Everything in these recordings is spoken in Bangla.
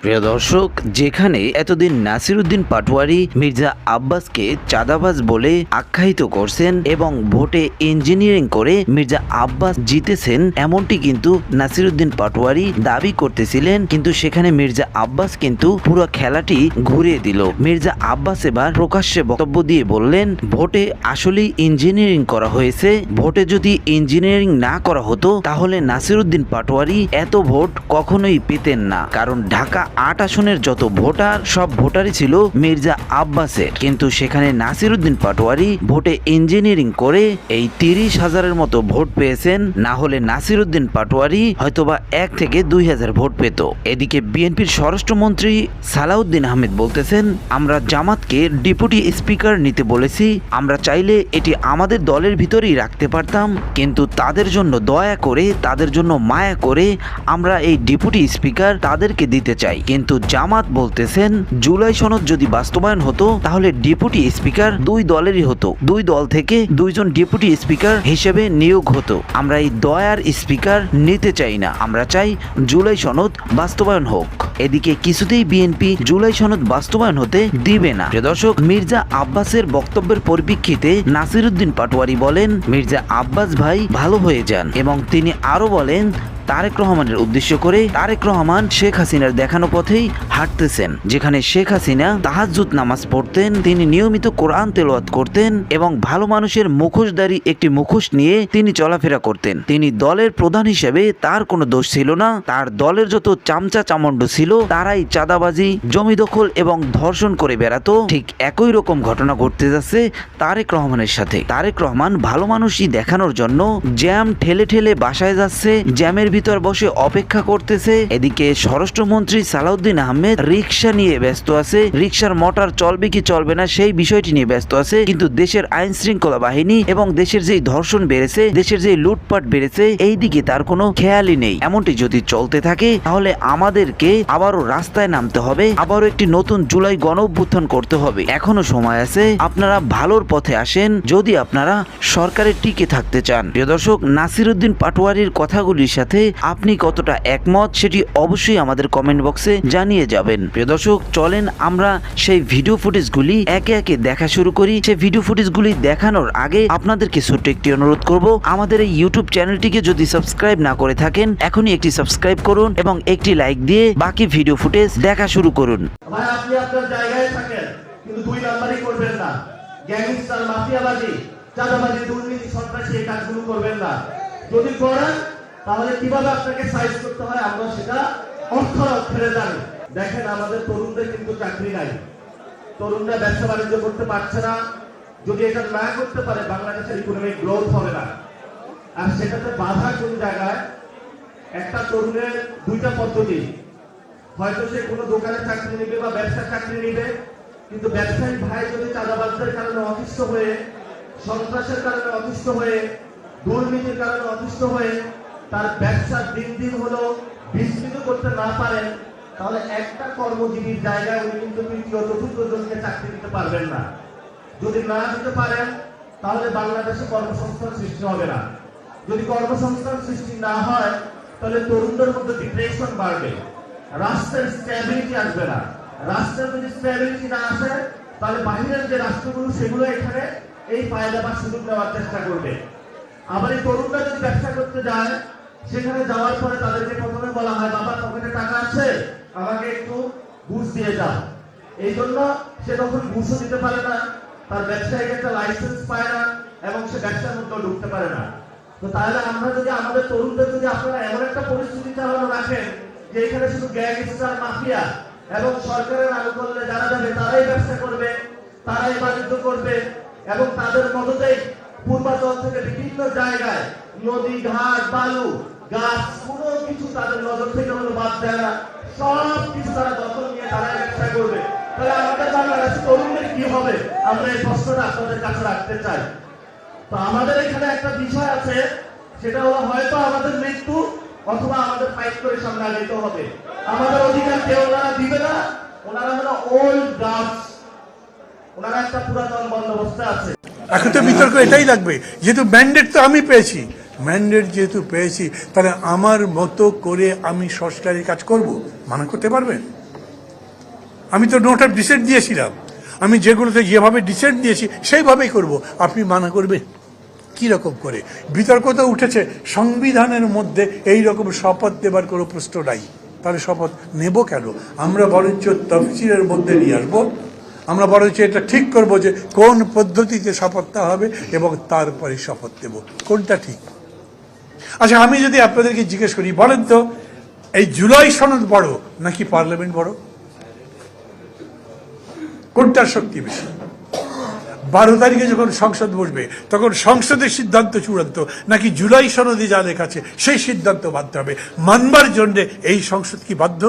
প্রিয় দর্শক, যেখানে এতদিন নাসিরউদ্দিন পাটোয়ারি মির্জা আব্বাসকে চাঁদাবাজ বলে আখ্যায়িত করছেন এবং ভোটে ইঞ্জিনিয়ারিং করে মির্জা আব্বাস জিতেছেন, এমনটি কিন্তু নাসিরউদ্দিন পাটোয়ারি দাবি করতেছিলেন, কিন্তু সেখানে মির্জা আব্বাস কিন্তু পুরো খেলাটি ঘুরিয়ে দিল। মির্জা আব্বাস এবার প্রকাশ্যে বক্তব্য দিয়ে বললেন, ভোটে আসলেই ইঞ্জিনিয়ারিং করা হয়েছে। ভোটে যদি ইঞ্জিনিয়ারিং না করা হতো তাহলে নাসিরউদ্দিন পাটোয়ারি এত ভোট কখনোই পেতেন না, কারণ ঢাকা ৮ আসনের যত ভোটার সব ভোটারই ছিল মির্জা আব্বাসের। কিন্তু সেখানে নাসিরউদ্দিন পাটোয়ারি ভোটে ইঞ্জিনিয়ারিং করে এই ৩০,০০০-এর মতো ভোট পেয়েছেন। না হলে নাসিরউদ্দিন পাটোয়ারি হয়তোবা ১ থেকে ২,০০০ ভোট পেত। এদিকে বিএনপির স্বরাষ্ট্রমন্ত্রী সালাউদ্দিন আহমেদ বলতেছেন, আমরা জামাতকে ডেপুটি স্পিকার নিতে বলেছি, আমরা চাইলে এটি আমাদের দলের ভিতরেই রাখতে পারতাম, কিন্তু তাদের জন্য দয়া করে, তাদের জন্য মায়া করে আমরা এই ডেপুটি স্পিকার তাদেরকে দিতে চাই। কিন্তু জামাত বলতেছেন, জুলাই সনদ যদি বাস্তবায়ন হতো তাহলে ডেপুটি স্পিকার দুই দলেরই হতো, দুই দল থেকে ২ জন ডেপুটি স্পিকার হিসেবে নিয়োগ হতো। আমরা এই দয়ার স্পিকার নিতে চাই না, আমরা চাই জুলাই সনদ বাস্তবায়ন হোক। এদিকে কিছুতেই বিএনপি জুলাই সনদ বাস্তবায়ন হতে দিবে না। প্রিয় দর্শক, মির্জা আব্বাসের বক্তব্যের পরিপ্রেক্ষিতে নাসিরউদ্দিন পাটোয়ারি বলেন, মির্জা আব্বাস ভাই ভালো হয়ে যান, এবং তিনি আরো বলেন, তারেক রহমানের উদ্দেশ্য করে, তারেক রহমান শেখ হাসিনার দেখানো পথেই হাঁটতেছেন। যেখানে শেখ হাসিনা তাহাজ্জুদ নামাজ পড়তেন, তিনি নিয়মিত কোরআন তেলাওয়াত করতেন এবং ভালো মানুষের মুখোশধারী একটি মুখোশ নিয়ে তিনি চলাফেরা করতেন। তিনি দলের প্রধান হিসেবে তার কোনো দোষ ছিল না। তার দলের যত চামচা চামন্ড ছিল তারাই চাঁদাবাজি, জমি দখল এবং ধর্ষণ করে বেড়াতো। ঠিক একই রকম ঘটনা ঘটতে যাচ্ছে তারেক রহমানের সাথে। তারেক রহমান ভালো মানুষই দেখানোর জন্য জ্যাম ঠেলে ঠেলে বাসায় যাচ্ছে, জ্যামের ভিতর বসে অপেক্ষা করতেছে। এদিকে স্বরাষ্ট্রমন্ত্রী সালাউদ্দিন আহমেদ রিকশা নিয়ে ব্যস্ত আছে, রিকশার মোটর চলবে কি চলবে না সেই বিষয়টি নিয়ে ব্যস্ত আছে। কিন্তু দেশের আইন শৃঙ্খলা বাহিনী এবং দেশের যেই ধর্ষণ বেড়েছে, দেশের যেই লুটপাট বেড়েছে, এই দিকে তার কোনো খেয়ালই নেই। এমনটি যদি চলতে থাকে তাহলে আমাদেরকে আবারও রাস্তায় নামতে হবে, আবারও একটি নতুন জুলাই গণ অভ্যুত্থান করতে হবে। এখনো সময় আছে, আপনারা ভালোর পথে আসেন যদি আপনারা সরকারে টিকে থাকতে চান। প্রিয় দর্শক, নাসিরউদ্দিন পাটোয়ারির কথাগুলির সাথে আপনি কতটা একমত সেটি অবশ্যই আমাদের কমেন্ট বক্সে জানিয়ে যাবেন। প্রিয় দর্শক, চলেন আমরা সেই ভিডিও ফুটেজগুলি একে একে দেখা শুরু করি। সেই ভিডিও ফুটেজগুলি দেখানোর আগে আপনাদেরকে ছোট্ট একটি অনুরোধ করব, আমাদের এই ইউটিউব চ্যানেলটিকে যদি সাবস্ক্রাইব না করে থাকেন এখনই একটি সাবস্ক্রাইব করুন এবং একটি লাইক দিয়ে বাকি ভিডিও ফুটেজ দেখা শুরু করুন। ভাই, আপনি আপনার জায়গায় থাকেন, কিন্তু দুই নাম্বারই করবেন না। গ্যাংস্টার, মাফিয়াবাজি, চাঁদাবাজি, দুর্নীতি, সন্ত্রাসী এই কাজগুলো করবেন না। যদি করেন তাহলে কিভাবে আপনাকে সাইজ করতে হয় আমরা সেটা অক্ষরে জানি। দেখেন, আমাদের তরুণদের কিন্তু চাকরি নাই, তরুণরা ব্যবসা বাণিজ্য করতে পারছে না। যদি এটা না করতে পারে বাংলাদেশের ইকোনমিক গ্রোথ হবে না। আর সেটাতে বাধা কোন জায়গায়? একটা তরুণের দুইটা পদ্ধতি, হয়তো সে কোনো দোকানে চাকরি নিবে বা ব্যবসার চাকরি নিবে, কিন্তু ব্যবসায়ী ভাই যদি চাঁদাবাজদের কারণে অতিষ্ঠ হয়ে, সন্ত্রাসের কারণে অতিষ্ঠ হয়ে, দুর্নীতির কারণে অতিষ্ঠ হয়ে তার ব্যবসা দিন দিন হলো বিস্তৃত করতে না পারেন, তাহলে একটা কর্মজীবীর জায়গায় উনি কিন্তু তৃতীয় চতুর্থ জনকে চাকরি দিতে পারবেন না। যদি না দিতে পারেন তাহলে বাংলাদেশে কর্মসংস্থান সৃষ্টি হবে না। যদি কর্মসংস্থান সৃষ্টি না হয় তাহলে তরুণদের মধ্যে ডিপ্রেশন বাড়বে, রাষ্ট্রের স্ট্যাবিলিটি আসবে না। রাষ্ট্রের যদি স্ট্যাবিলিটি না আসে তাহলে বাহিরের যে রাষ্ট্রগুলো সেগুলো এখানে এই ফায়দা বা সুযোগ নেওয়ার চেষ্টা করবে। আবার এই তরুণরা যদি ব্যবসা করতে যায়, সেখানে যাওয়ার পরে তাদেরকে প্রথমে বলা হয়, বাবা পকেটে টাকা আছে, আমাকে একটু ঘুষ দিয়ে যাও। এই জন্য সে তখন ঘুষও দিতে পারে না, তার ব্যবসায়িক একটা লাইসেন্স পায় না এবং সে ব্যবসার মধ্যে ঢুকতে পারে না। তো তাহলে আমরা যদি আমাদের তরুণদের যদি আপনারা এমন একটা পরিস্থিতি চালানো রাখেন যে এখানে শুধু গ্যাংস্টার, মাফিয়া এবং সরকারের আনুকূল্যে যারা যাবে তারাই ব্যবসা করবে, তারাই বাণিজ্য করবে এবং তাদের মদতেই পূর্বাঞ্চল থেকে বিভিন্ন জায়গায় নদী, ঘাট, বালু, গাছ, কোনো কিছু তাদের নজর থেকে বাদ দেয় না, সব কিছু তারা দখল নিয়ে তারাই ব্যবসা করবে। তাহলে আমাদের বাংলাদেশের তরুণদের কি হবে? আমরা এই প্রশ্নটা আপনাদের কাছে রাখতে চাই। তো আমাদের এখানে একটা বিষয় আছে, সেটা হলো হয়তো আমাদের মৃত্যু অথবা আমাদের ফাইট করে সামনে আগাইতে হবে। আমাদের অধিকার কেউ ওনারা দিবে না, ওনারা হলো ওল্ড গার্ডস, ওনারা একটা পুরাতন বন্দোবস্তে আছে। এখন তো বিতর্ক এটাই লাগবে, যেহেতু ম্যান্ডেট তো আমি পেয়েছি, ম্যান্ডেট যেহেতু পেয়েছি তাহলে আমার মতো করে আমি সংস্কারের কাজ করব, মানা করতে পারবেন? আমি তো নোট অফ ডিসেন্ট দিয়েছিলাম, আমি যেগুলোতে যেভাবে ডিসেন্ট দিয়েছি সেইভাবেই করব। আপনি মানা করবেন? কি রকম করে বিতর্ক তো উঠেছে, সংবিধানের মধ্যে এই রকম শপথ দেবার কোনো প্রশ্ন নাই, তাহলে শপথ নেব কেন? আমরা বরঞ্চ তফসিলের মধ্যে নিয়ে আসবো, আমরা বরঞ্চ এটা ঠিক করব যে কোন পদ্ধতিতে শপথটা হবে এবং তারপরে শপথ দেব, কোনটা ঠিক। আচ্ছা, আমি যদি আপনাদেরকে জিজ্ঞেস করি, বলেন তো এই জুলাই সনদ বড় নাকি পার্লামেন্ট বড়? কোনটার শক্তি বেশি? 12 তারিখে যখন সংসদ বসবে তখন সংসদের সিদ্ধান্ত চূড়ান্ত, নাকি জুলাই সনদে যা লেখা আছে সেই সিদ্ধান্ত মানতে হবে? মানবার জন্য এই সংসদ কি বাধ্য?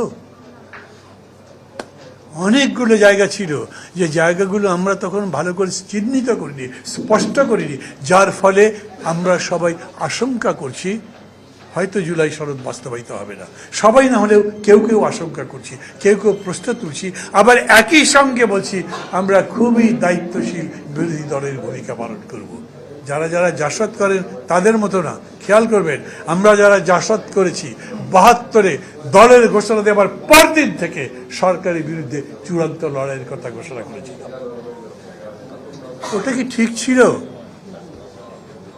অনেকগুলো জায়গা ছিল যে জায়গাগুলো আমরা তখন ভালো করে চিহ্নিত করিনি, স্পষ্ট করিনি, যার ফলে আমরা সবাই আশঙ্কা করছি হয়তো জুলাই সনদ বাস্তবায়িত হবে না। সবাই না হলেও কেউ কেউ আশঙ্কা করছি, কেউ কেউ প্রশ্ন তুলছি, আবার একই সঙ্গে বলছি আমরা খুবই দায়িত্বশীল বিরোধী দলের ভূমিকা পালন করব। যারা যারা জাসদ করেন তাদের মতো না, খেয়াল করবেন, আমরা যারা জাসদ করেছি 72-এ দলের ঘোষণা দেওয়ার পরদিন থেকে সরকারের বিরুদ্ধে চূড়ান্ত লড়াইয়ের কথা ঘোষণা করেছিলাম। ওটা কি ঠিক ছিল?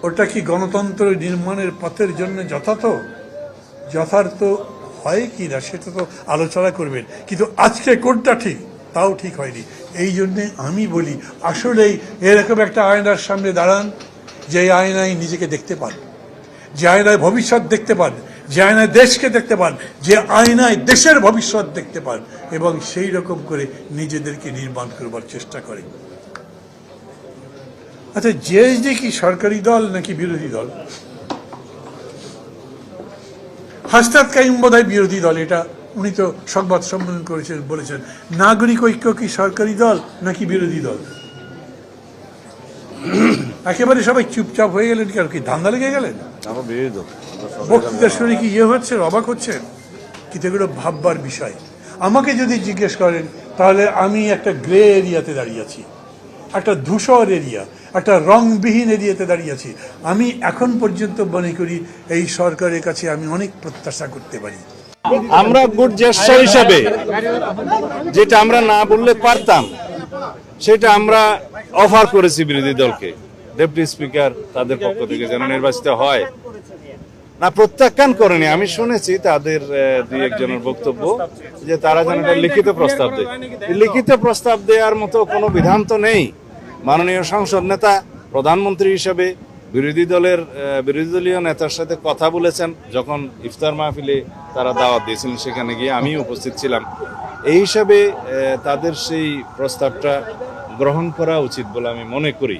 ওটা কি গণতন্ত্র নির্মাণের পথের জন্য যথার্থ হয় কি না সেটা তো আলোচনা করবেন, কিন্তু আজকে কোনটা ঠিক তাও ঠিক হয়নি। এই জন্যে আমি বলি, আসলেই এরকম একটা আয়নার সামনে দাঁড়ান, যে আয়নায় নিজেকে দেখতে পান, যে আয়নায় ভবিষ্যৎ দেখতে পান, যে আয়নায় দেশকে দেখতে পান, যে আয়নায় দেশের ভবিষ্যৎ দেখতে পান, এবং সেই রকম করে নিজেদেরকে নির্মাণ করবার চেষ্টা করেন। আচ্ছা, জেএসডি কি সরকারি দল নাকি বিরোধী দল? হাসনাত কাইম বোধহয় বিরোধী দল, এটা উনি তো সংবাদ সম্মেলন করেছেন, বলেছেন। নাগরিক ঐক্য কি সরকারি দল নাকি বিরোধী দল? একেবারে সবাই চুপচাপ হয়ে গেলেন, কেন কি ধান্দা লেগে গেলেন? বক্তৃতা শুনে কি হচ্ছে, অবাক হচ্ছেন? কিন্তু এগুলো ভাববার বিষয়। আমাকে যদি জিজ্ঞেস করেন তাহলে আমি একটা গ্রে এরিয়াতে দাঁড়িয়ে আছি, একটা ধূসর এরিয়া, একটা রংবিহীন এরিয়াতে দাঁড়িয়ে আছি। আমি এখন পর্যন্ত মনে করি এই সরকারের কাছে আমি অনেক প্রত্যাশা করতে পারি। আমরা গুড জেস্টার হিসাবে যেটা আমরা না বললে পারতাম সেটা আমরা অফার করেছি বিরোধী দলকে। ডেপুটি স্পিকার তাদের পক্ষ থেকে যেন নির্বাচিত হয়, না প্রত্যাখ্যান করেনি। আমি শুনেছি তাদের দুই একজনের বক্তব্য যে তারা যেন একটা লিখিত প্রস্তাব দেয়। লিখিত প্রস্তাব দেওয়ার মতো কোনো বিধান তো নেই। মাননীয় সংসদ নেতা প্রধানমন্ত্রী হিসেবে বিরোধী দলীয় নেতার সাথে কথা বলেছেন, যখন ইফতার মাহফিলে তারা দাওয়াত দিয়েছিলেন সেখানে গিয়ে আমি উপস্থিত ছিলাম। এই হিসাবে তাদের সেই প্রস্তাবটা গ্রহণ করা উচিত বলে আমি মনে করি।